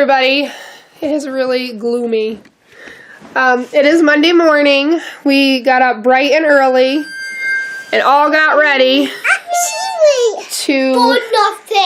everybody. It is really gloomy. It is Monday morning. We got up bright and early and all got ready to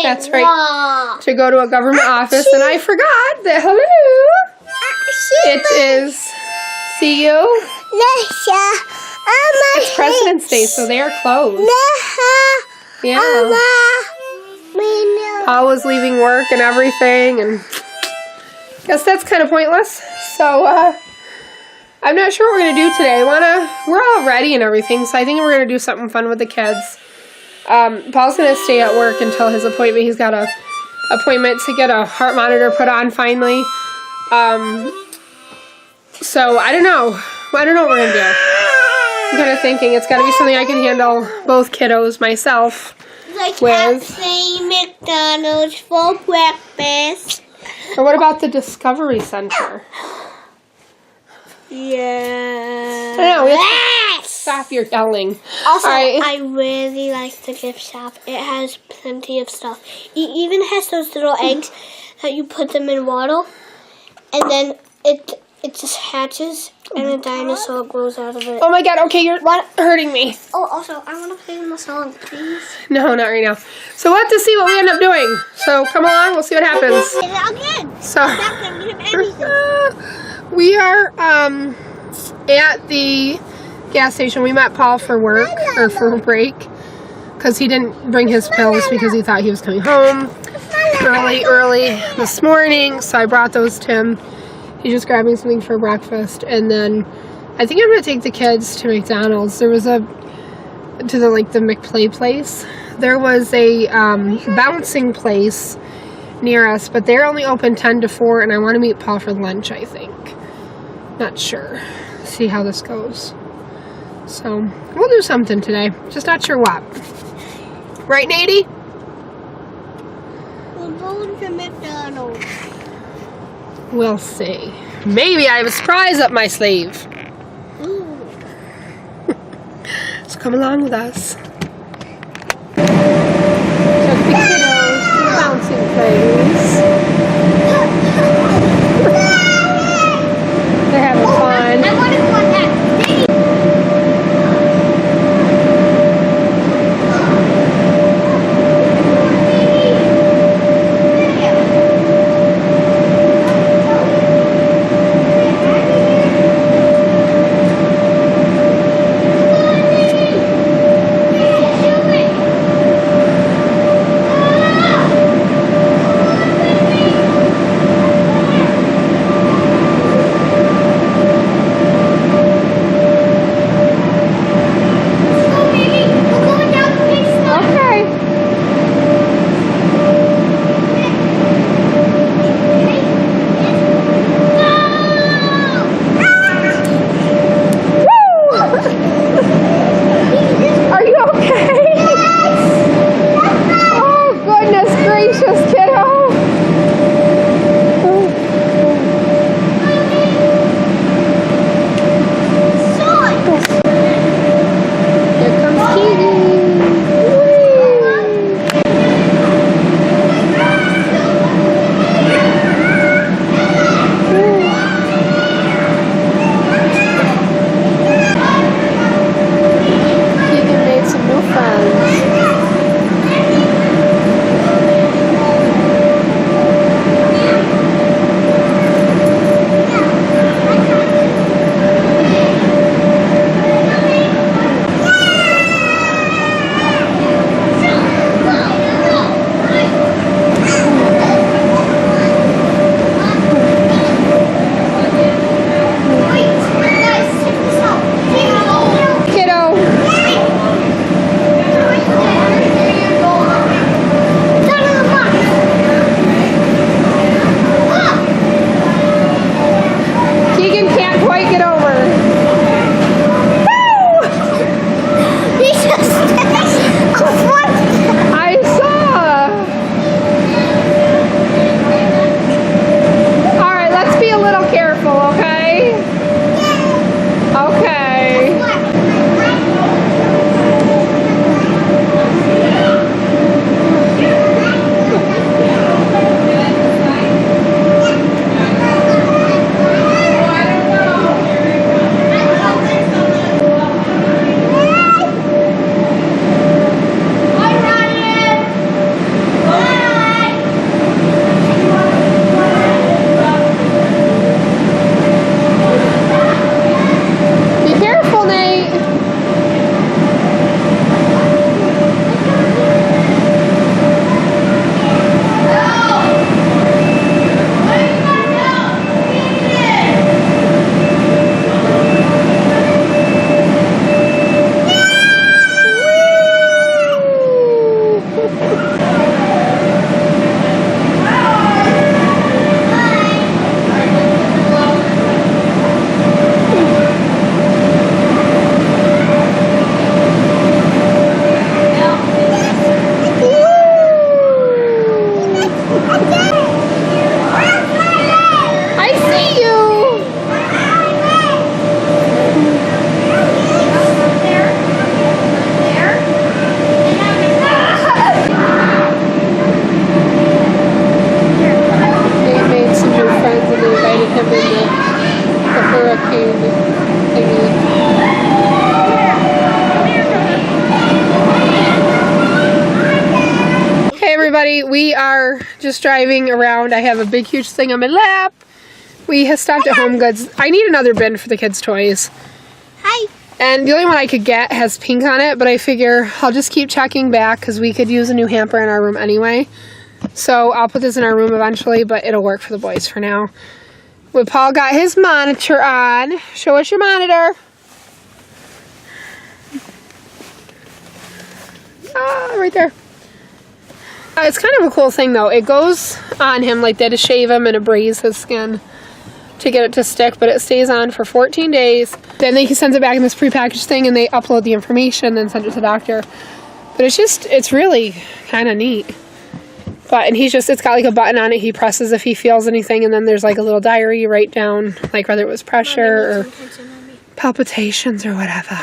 that's right, to go to a government office, and I forgot that it is see you. It's President's Day, so they are closed. Yeah. Paul was leaving work and everything, and I guess that's kind of pointless. So I'm not sure what we're gonna do today. We're all ready and everything, so I think we're gonna do something fun with the kids. Paul's gonna stay at work until his appointment. He's got a appointment to get a heart monitor put on finally. So I don't know what we're gonna do. I'm kind of thinking it's gotta be something I can handle both kiddos myself. Like with having McDonald's for breakfast. Or what about the Discovery Center? Yeah. I don't know. We have to stop your yelling. Also, right. I really like the gift shop. It has plenty of stuff. It even has those little eggs that you put them in water, and then it just hatches, and a dinosaur grows out of it. Oh my god, okay, you're hurting me. Oh, also, I want to play the song, please. No, not right now. So we'll have to see what we end up doing. So come along, we'll see what happens. So we are at the gas station. We met Paul for work, or for a break, because he didn't bring his pills because he thought he was coming home early this morning. So I brought those to him. He's just grabbing something for breakfast, and then I think I'm gonna take the kids to McDonald's. There was the McPlay place. There was a bouncing place near us, but they're only open 10 to 4, and I want to meet Paul for lunch, I think. Not sure. See how this goes. So we'll do something today. Just not sure what. Right, Nady? We're going to McDonald's. We'll see. Maybe I have a surprise up my sleeve. Ooh. So come along with us. Took the kiddos to the bouncing place. They're having fun. I want to go on that. We are just driving around. I have a big huge thing on my lap. We have stopped at Home Goods. I need another bin for the kids' toys. Hi. And the only one I could get has pink on it, but I figure I'll just keep checking back because we could use a new hamper in our room anyway. So I'll put this in our room eventually, but it'll work for the boys for now. Well, Paul got his monitor on. Show us your monitor. Ah, right there. It's kind of a cool thing though. It goes on him like that to shave him and abrase his skin to get it to stick, but it stays on for 14 days. Then he sends it back in this prepackaged thing and they upload the information and send it to the doctor. But it's really kind of neat. And it's got like a button on it. He presses if he feels anything, and then there's like a little diary you write down, like whether it was pressure or palpitations or whatever.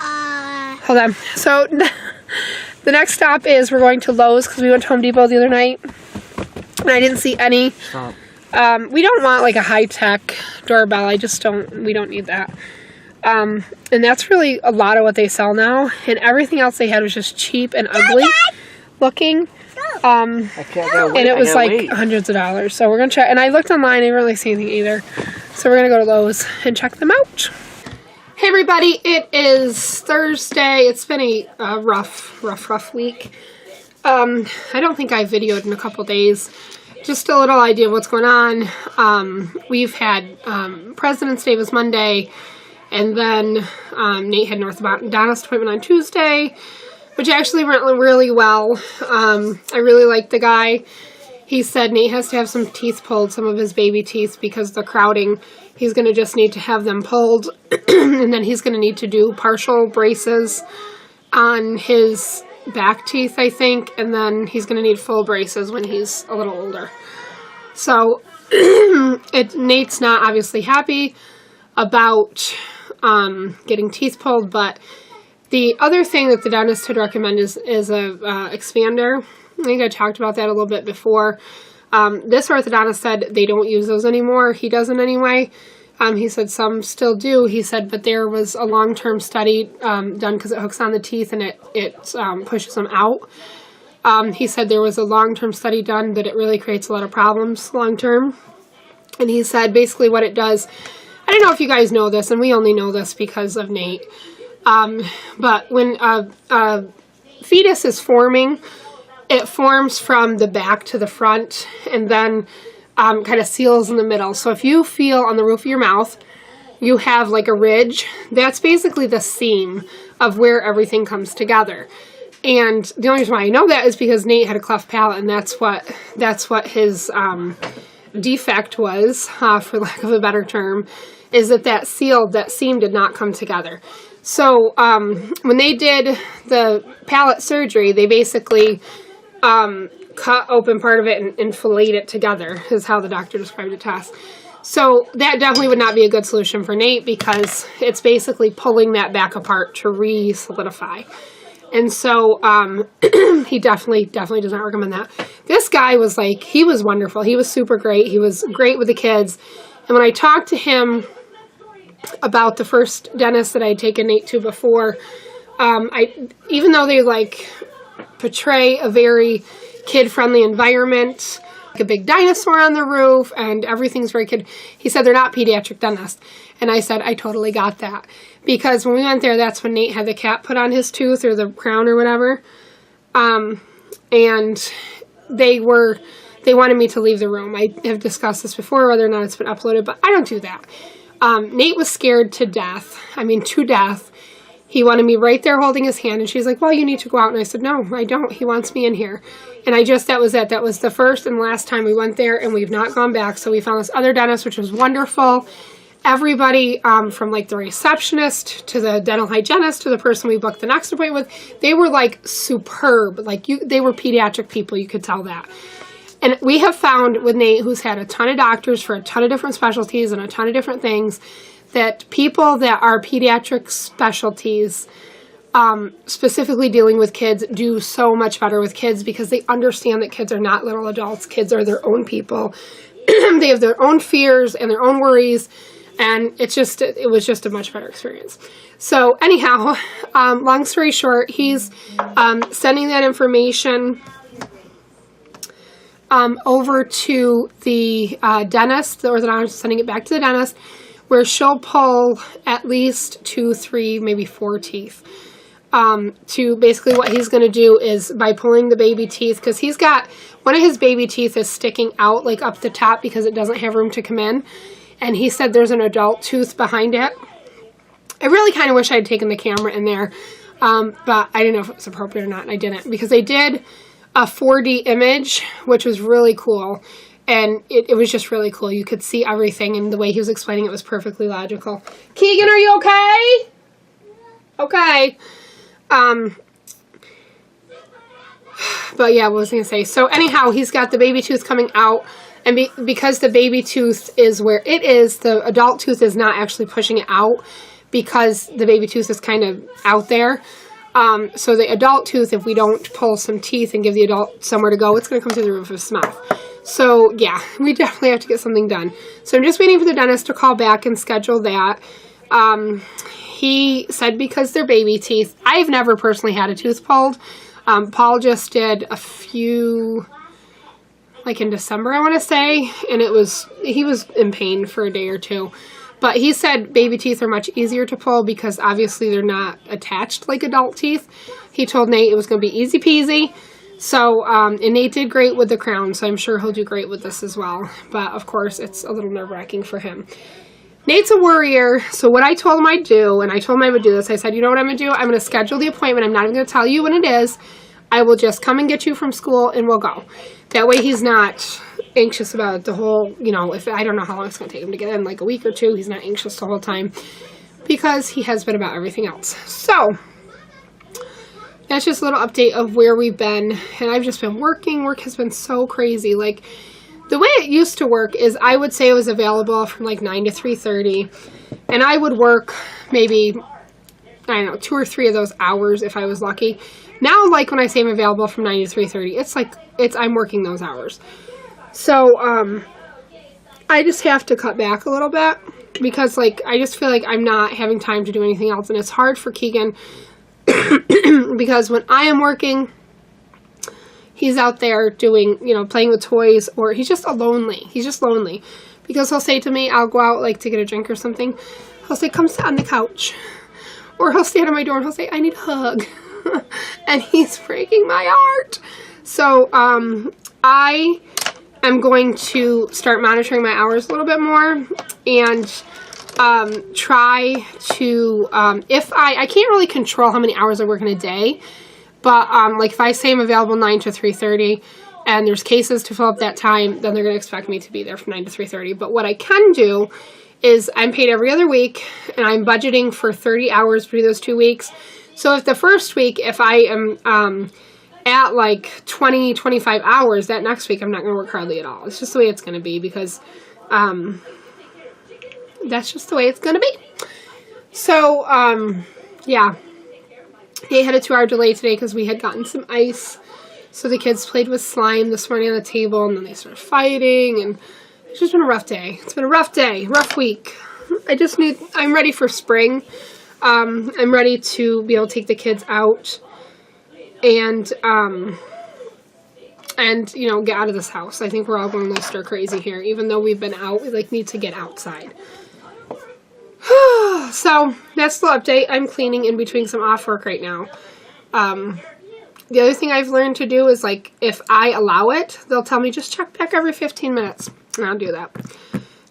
Hold on. So the next stop is we're going to Lowe's because we went to Home Depot the other night and I didn't see any. We don't want like a high-tech doorbell. We don't need that. And that's really a lot of what they sell now. And everything else they had was just cheap and ugly looking. And it was like hundreds of dollars. So we're going to check. And I looked online. I didn't really see anything either. So we're going to go to Lowe's and check them out. Hey everybody, it is Thursday. It's been a rough week. I don't think I videoed in a couple days. Just a little idea of what's going on. We've had President's Day was Monday, and then Nate had an orthodontist appointment on Tuesday, which actually went really well. I really liked the guy. He said Nate has to have some teeth pulled, some of his baby teeth, because of the crowding. He's going to just need to have them pulled, and then he's going to need to do partial braces on his back teeth, I think, and then he's going to need full braces when he's a little older. So Nate's not obviously happy about getting teeth pulled, but the other thing that the dentist would recommend is a expander. I think I talked about that a little bit before. This orthodontist said they don't use those anymore. He doesn't anyway. He said some still do. He said, but there was a long-term study done because it hooks on the teeth and it pushes them out. He said there was a long-term study done that it really creates a lot of problems long-term. And he said basically what it does, I don't know if you guys know this, and we only know this because of Nate, but when a fetus is forming, it forms from the back to the front and then kind of seals in the middle. So if you feel on the roof of your mouth, you have like a ridge. That's basically the seam of where everything comes together. And the only reason why I know that is because Nate had a cleft palate, and that's what his defect was, for lack of a better term, is that seam did not come together. So when they did the palate surgery, they basically cut open part of it and fillet it together, is how the doctor described it to us. So that definitely would not be a good solution for Nate because it's basically pulling that back apart to re-solidify. And so he definitely does not recommend that. This guy was he was wonderful. He was super great. He was great with the kids. And when I talked to him about the first dentist that I had taken Nate to before, even though they portray a very kid-friendly environment, like a big dinosaur on the roof, and everything's very kid. He said they're not pediatric dentists. And I said, I totally got that. Because when we went there, that's when Nate had the cap put on his tooth, or the crown or whatever. And they wanted me to leave the room. I have discussed this before, whether or not it's been uploaded, but I don't do that. Nate was scared to death. I mean, to death. He wanted me right there holding his hand, and she's like, well, you need to go out. And I said, no, I don't. He wants me in here. And that was it. That was the first and last time we went there, and we've not gone back. So we found this other dentist, which was wonderful. Everybody, from like the receptionist to the dental hygienist to the person we booked the next appointment with, they were like superb. Like they were pediatric people. You could tell that. And we have found with Nate, who's had a ton of doctors for a ton of different specialties and a ton of different things, that people that are pediatric specialties, specifically dealing with kids, do so much better with kids because they understand that kids are not little adults. Kids are their own people. They have their own fears and their own worries, and it was just a much better experience. So anyhow, long story short, he's sending that information over to the dentist, the orthodontist, sending it back to the dentist, where she'll pull at least 2, 3, maybe 4 teeth. To basically what he's going to do is by pulling the baby teeth, because he's got one of his baby teeth is sticking out like up the top because it doesn't have room to come in. And he said there's an adult tooth behind it. I really kind of wish I had taken the camera in there, but I didn't know if it was appropriate or not, and I didn't, because they did a 4D image, which was really cool. And it was just really cool. You could see everything, and the way he was explaining it was perfectly logical. Keegan, are you okay? Okay. But yeah, what was I going to say? So anyhow, he's got the baby tooth coming out, and because the baby tooth is where it is, the adult tooth is not actually pushing it out because the baby tooth is kind of out there. So the adult tooth, if we don't pull some teeth and give the adult somewhere to go, it's going to come through the roof of his mouth. So, yeah, we definitely have to get something done. So I'm just waiting for the dentist to call back and schedule that. He said because they're baby teeth. I've never personally had a tooth pulled. Paul just did a few, like in December, I want to say. And he was in pain for a day or two. But he said baby teeth are much easier to pull because obviously they're not attached like adult teeth. He told Nate it was going to be easy peasy. So, and Nate did great with the crown, so I'm sure he'll do great with this as well. But, of course, it's a little nerve-wracking for him. Nate's a worrier, so what I told him I'd do, and I told him I would do this, I said, you know what I'm going to do? I'm going to schedule the appointment. I'm not even going to tell you when it is. I will just come and get you from school, and we'll go. That way he's not anxious about the whole, if I don't know how long it's going to take him to get in, like a week or two. He's not anxious the whole time because he has been about everything else. So that's just a little update of where we've been, and I've just been working. Work has been so crazy. Like, the way it used to work is I would say it was available from like 9 to 3:30, and I would work maybe, 2 or 3 of those hours if I was lucky. Now, like, when I say I'm available from 9 to 3:30, I'm working those hours. So, I just have to cut back a little bit because, like, I just feel like I'm not having time to do anything else, and it's hard for Keegan because when I am working, he's out there doing, playing with toys, or he's just lonely. He's just lonely because he'll say to me, I'll go out like to get a drink or something. He'll say, come sit on the couch, or he'll stand at my door and he'll say, I need a hug. And he's breaking my heart. So, I am going to start monitoring my hours a little bit more and try to, if I can't really control how many hours I work in a day, but, like, if I say I'm available 9 to 3:30 and there's cases to fill up that time, then they're going to expect me to be there from 9 to 3:30. But what I can do is I'm paid every other week, and I'm budgeting for 30 hours between those 2 weeks. So if the first week, if I am at, like, 20, 25 hours, that next week I'm not going to work hardly at all. It's just the way it's going to be because, that's just the way it's going to be. So, yeah. They had a 2-hour delay today because we had gotten some ice. So the kids played with slime this morning on the table, and then they started fighting, and it's just been a rough day. It's been a rough day, rough week. I'm ready for spring. I'm ready to be able to take the kids out and get out of this house. I think we're all going a little stir crazy here. Even though we've been out, we, need to get outside. So, that's the update. I'm cleaning in between some off work right now. The other thing I've learned to do is, if I allow it, they'll tell me just check back every 15 minutes. And I'll do that.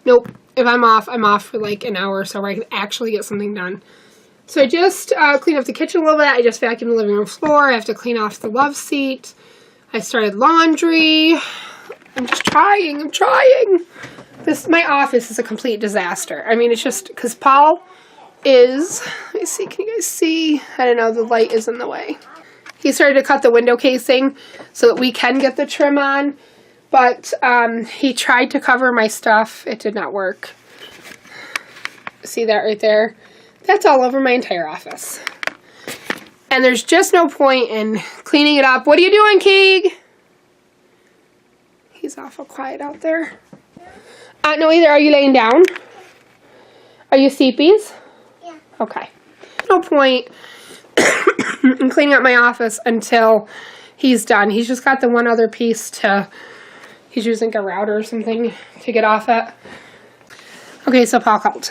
Nope. If I'm off for, an hour or so where I can actually get something done. So I just cleaned up the kitchen a little bit. I just vacuumed the living room floor. I have to clean off the love seat. I started laundry. I'm just trying. I'm trying. My office is a complete disaster. I mean, it's just because Paul is, let me see, can you guys see? I don't know, the light is in the way. He started to cut the window casing so that we can get the trim on, but he tried to cover my stuff. It did not work. See that right there? That's all over my entire office. And there's just no point in cleaning it up. What are you doing, Keeg? He's awful quiet out there. No, either. Are you laying down? Are you sleepies? Yeah. Okay. No point in cleaning up my office until he's done. He's just got the one other piece to, he's using a router or something to get off it. Okay, so Paul called.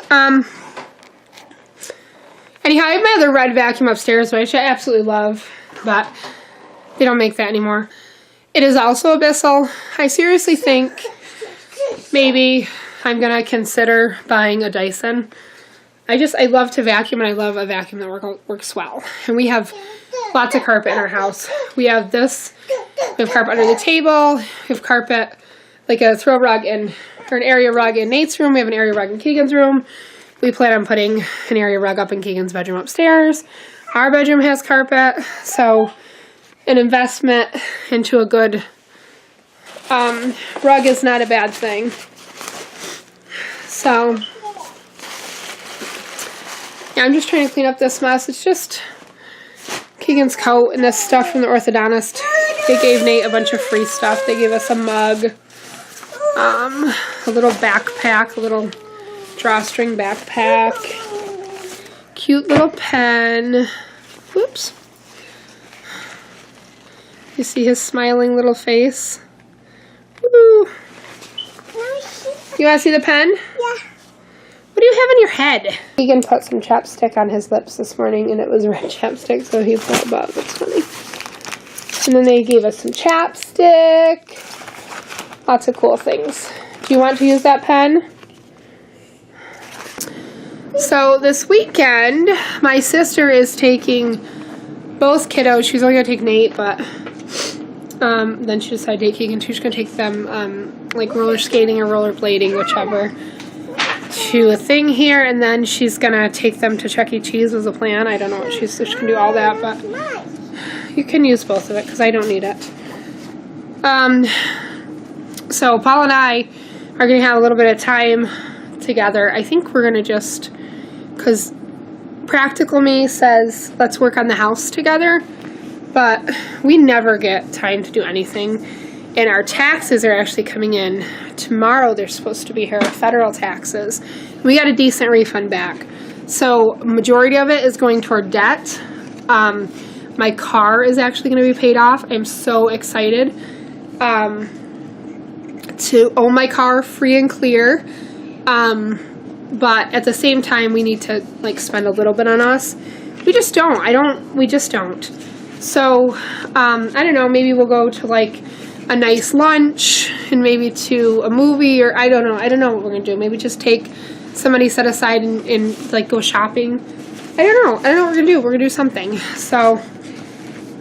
Anyhow, I have my other red vacuum upstairs, which I absolutely love, but they don't make that anymore. It is also Abyssal. I seriously think maybe I'm going to consider buying a Dyson. I love to vacuum, and I love a vacuum that works well. And we have lots of carpet in our house. We have this, we have carpet under the table, we have carpet, like a throw rug or an area rug in Nate's room. We have an area rug in Keegan's room. We plan on putting an area rug up in Keegan's bedroom upstairs. Our bedroom has carpet, so an investment into a good rug is not a bad thing. So, yeah, I'm just trying to clean up this mess. It's just Keegan's coat and this stuff from the orthodontist. They gave Nate a bunch of free stuff. They gave us a mug, a little backpack, a little drawstring backpack, cute little pen. Whoops. You see his smiling little face? Woo. You want to see the pen? Yeah. What do you have in your head? Keegan put some chapstick on his lips this morning, and it was red chapstick, so he thought about it. That's funny. And then they gave us some chapstick. Lots of cool things. Do you want to use that pen? So this weekend, my sister is taking both kiddos. She's only going to take Nate, but then she decided to take Keegan. She's going to take them like roller skating or roller blading, whichever, to a thing here. And then she's going to take them to Chuck E. Cheese was a plan. I don't know what she can do all that, but you can use both of it because I don't need it. So Paul and I are going to have a little bit of time together. I think we're going to just, because Practical Me says let's work on the house together, but we never get time to do anything. And our taxes are actually coming in tomorrow. They're supposed to be here, federal taxes. We got a decent refund back. So majority of it is going toward debt. My car is actually going to be paid off. I'm so excited to own my car free and clear. But at the same time, we need to like spend a little bit on us. We just don't. We just don't. So, I don't know, maybe we'll go to like a nice lunch and maybe to a movie, or I don't know what we're going to do. Maybe just take some money set aside and like go shopping. I don't know what we're going to do. We're going to do something. So,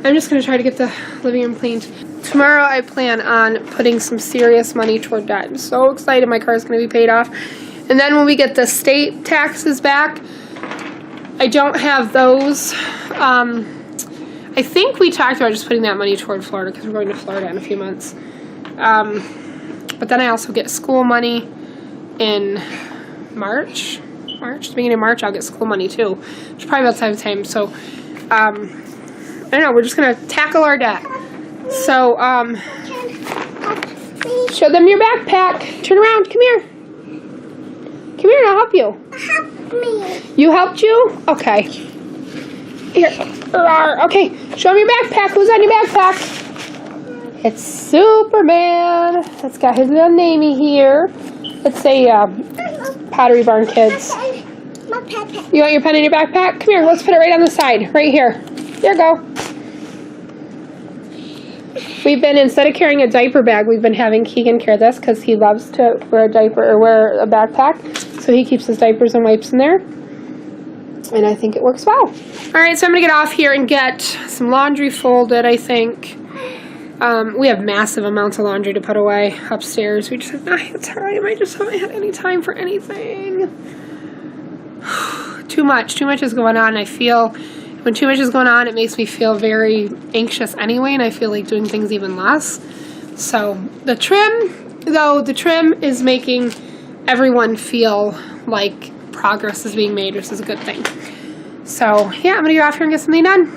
I'm just going to try to get the living room cleaned. Tomorrow I plan on putting some serious money toward debt. I'm so excited my car is going to be paid off. And then when we get the state taxes back, I don't have those. I think we talked about just putting that money toward Florida because we're going to Florida in a few months. But then I also get school money in March, the beginning of March, I'll get school money too, which is probably about the time. So, I don't know, we're just going to tackle our debt. So, show them your backpack. Turn around, come here. Come here and I'll help you. Help me. You helped you? Okay. Here. Okay, show me your backpack. Who's on your backpack? It's Superman. It's got his little namey here. It's a Pottery Barn Kids. You want your pen in your backpack? Come here, let's put it right on the side. Right here. There you go. We've been, instead of carrying a diaper bag, we've been having Keegan carry this because he loves to wear a diaper or wear a backpack. So he keeps his diapers and wipes in there. And I think it works well. All right, so I'm going to get off here and get some laundry folded, I think. We have massive amounts of laundry to put away upstairs. We just have not had time. I just haven't had any time for anything. Too much is going on. I feel when too much is going on, it makes me feel very anxious anyway, and I feel like doing things even less. So the trim is making everyone feel like progress is being made, which is a good thing. So yeah, I'm gonna go off here and get something done.